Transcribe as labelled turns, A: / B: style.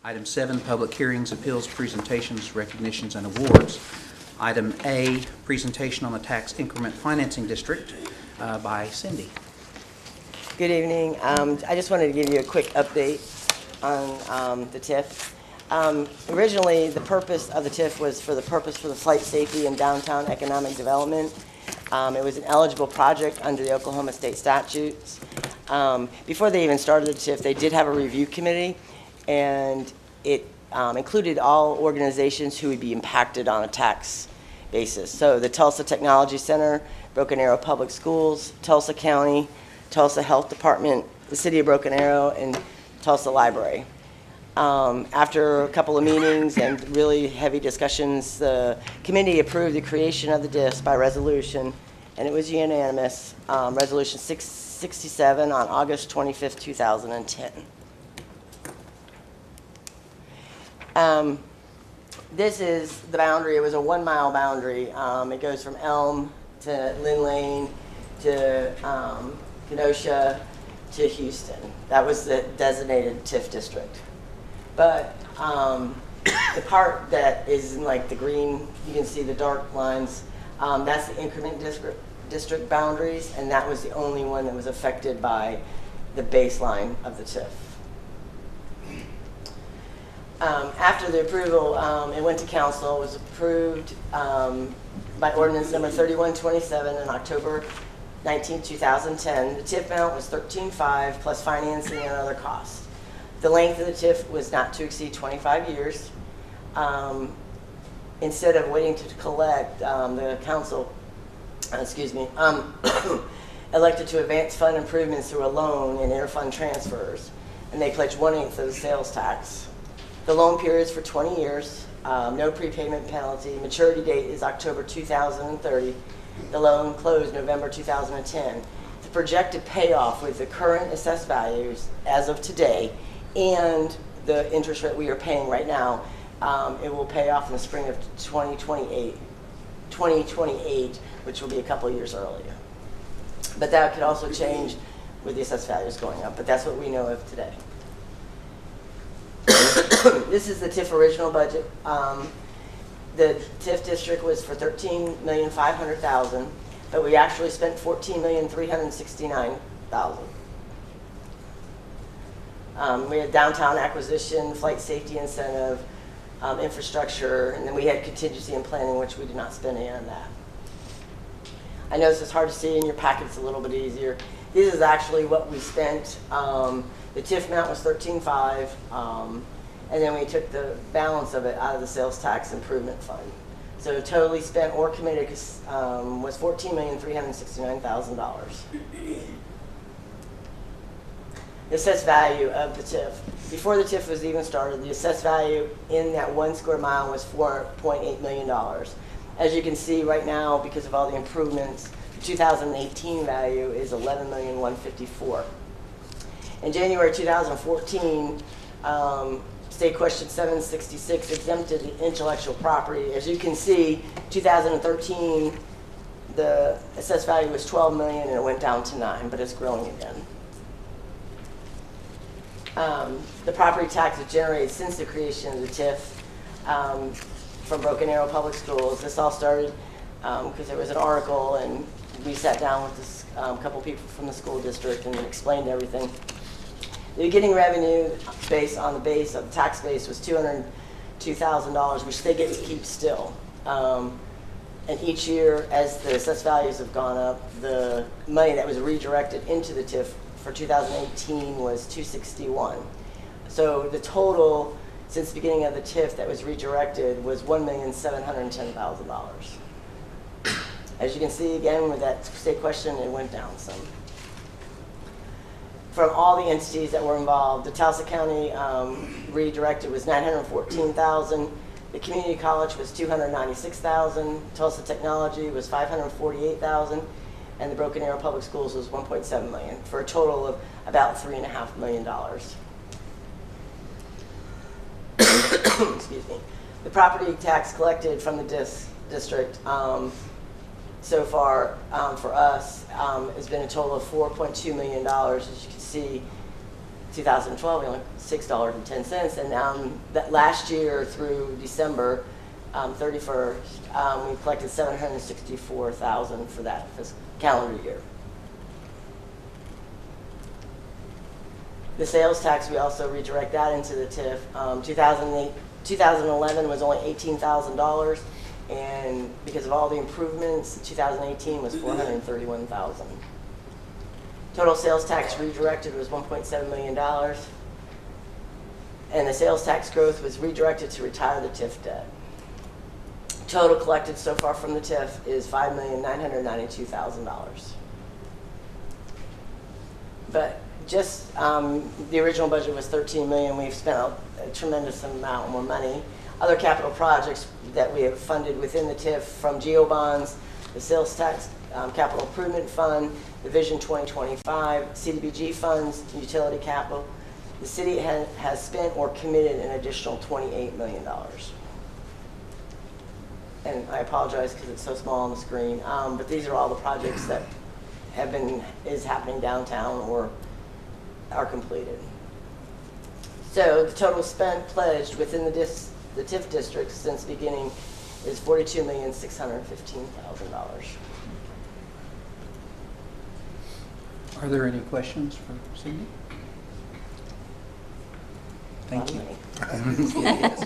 A: Item 7, public hearings, appeals, presentations, recognitions, and awards. Item A, presentation on the tax increment financing district by Cindy.
B: Good evening. I just wanted to give you a quick update on the TIF. Originally, the purpose of the TIF was for the flight safety and downtown economic development. It was an eligible project under the Oklahoma state statutes. Before they even started the TIF, they did have a review committee, and it included all organizations who would be impacted on a tax basis. So the Tulsa Technology Center, Broken Arrow Public Schools, Tulsa County, Tulsa Health Department, the City of Broken Arrow, and Tulsa Library. After a couple of meetings and really heavy discussions, the committee approved the creation of the DIS by resolution, and it was unanimous. Resolution 667 on August 25th, 2010. This is the boundary. It was a 1 mile boundary. It goes from Elm to Lynn Lane to Kenosha to Houston. That was the designated TIF district. But the part that is in like the green, you can see the dark lines, that's the increment district boundaries, and that was the only one that was affected by the baseline of the TIF. After the approval, it went to council. It was approved by ordinance number 3127 on October 19, 2010. The TIF amount was $13,500 plus financing and other costs. The length of the TIF was not to exceed 25 years. Instead of waiting to collect, the council, elected to advance fund improvements through a loan and interfund transfers, and they pledged 1/8 of the sales tax. The loan period is for 20 years, no prepayment penalty. Maturity date is October 2030. The loan closed November 2010. The projected payoff with the current assessed values as of today and the interest rate we are paying right now, it will pay off in the spring of 2028, which will be a couple years earlier. But that could also change with the assessed values going up, but that's what we know of today. This is the TIF original budget. The TIF district was for $13,500,000, but we actually spent $14,369,000. We had downtown acquisition, flight safety incentive, infrastructure, and then we had contingency and planning, which we did not spend any on that. I know this is hard to see in your packet. It's a little bit easier. This is actually what we spent. The TIF amount was $13,500, and then we took the balance of it out of the sales tax improvement fund. So totally spent or committed was $14,369,000. The assessed value of the TIF. Before the TIF was even started, the assessed value in that 1 square mile was $4.8 million. As you can see right now, because of all the improvements, the 2018 value is $11,154,000. In January 2014, State Question 766 exempted the intellectual property. As you can see, 2013, the assessed value was $12 million and it went down to $9 million, but it's growing again. The property taxes generated since the creation of the TIF from Broken Arrow Public Schools. This all started because there was an article, and we sat down with this couple people from the school district and explained everything. The beginning revenue based on the base of the tax base was $202,000, which they get to keep still. And each year, as the assessed values have gone up, the money that was redirected into the TIF for 2018 was $261,000. So the total since the beginning of the TIF that was redirected was $1,710,000. As you can see, again, with that state question, it went down some. From all the entities that were involved, the Tulsa County redirected was $914,000. The community college was $296,000. Tulsa Technology was $548,000. And the Broken Arrow Public Schools was $1.7 million, for a total of about $3.5 million. Excuse me. The property tax collected from the district so far for us has been a total of $4.2 million. As you can see, 2012, we only $6.10, and that last year through December 31st, we collected $764,000 for that calendar year. The sales tax, we also redirect that into the TIF. 2011 was only $18,000, and because of all the improvements, 2018 was $431,000. Total sales tax redirected was $1.7 million, and the sales tax growth was redirected to retire the TIF debt. Total collected so far from the TIF is $5,992,000. But just the original budget was $13 million. We've spent a tremendous amount more money. Other capital projects that we have funded within the TIF, from GEO bonds, the sales tax capital improvement fund, the Vision 2025, CDBG funds, utility capital. The city has spent or committed an additional $28 million. And I apologize because it's so small on the screen, but these are all the projects that is happening downtown or are completed. So the total spent pledged within the TIF district since the beginning is $42,615,000.
A: Are there any questions for Cindy? Thank you.
B: Yes.